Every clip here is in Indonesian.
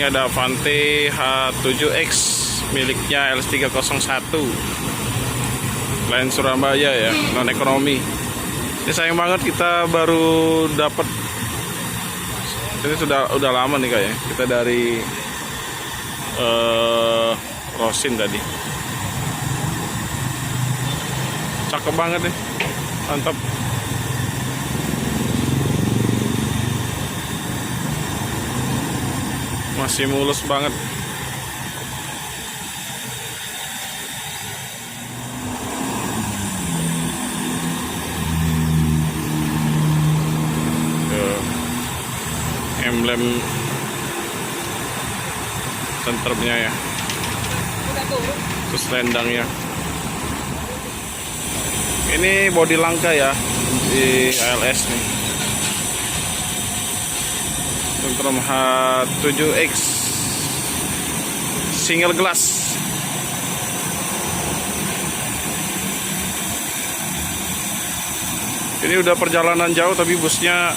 ada Avante H7X miliknya LS301 lain Surabaya ya, non ekonomi. Ini sayang banget kita baru dapat. Ini udah lama nih kayaknya. Kita dari Rosin tadi. Cakep banget nih. Mantap. Masih mulus banget. Emblem senternya ya, terus rendangnya. Ini bodi langka ya di ALS nih, Sentrum H7X single glass. Ini udah perjalanan jauh tapi busnya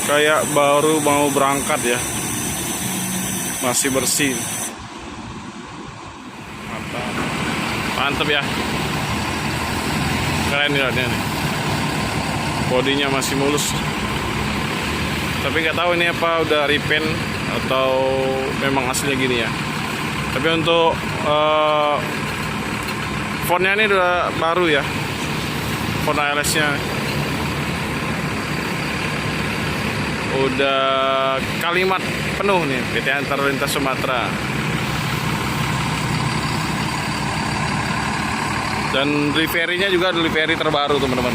kayak baru mau berangkat ya, masih bersih. Mantap, mantap ya, keren nih nih. Bodinya masih mulus, tapi nggak tahu ini apa udah repaint atau memang aslinya gini ya. Tapi untuk fontnya ini udah baru ya, font ALS nya udah kalimat penuh nih, PT Antar Lintas Sumatera. Dan deliverynya juga delivery terbaru teman-teman.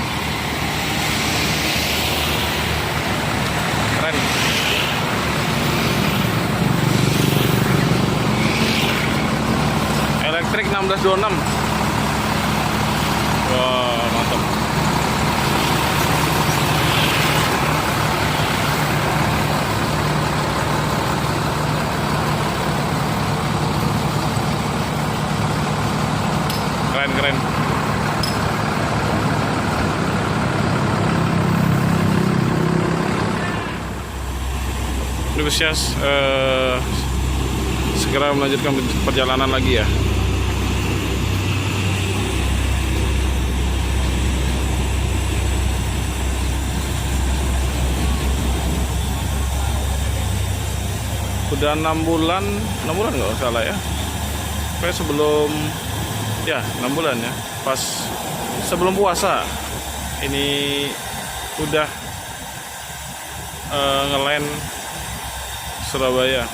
Keren. Elektrik 1626. Wah, mantap. Keren. Ini busnya segera melanjutkan perjalanan lagi ya. Udah 6 bulan nggak salah ya. Kayak sebelum ya 6 bulan ya, pas sebelum puasa ini udah ngeland Surabaya.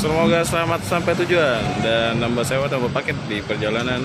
Semoga selamat sampai tujuan dan nambah sewa tambah paket di perjalanan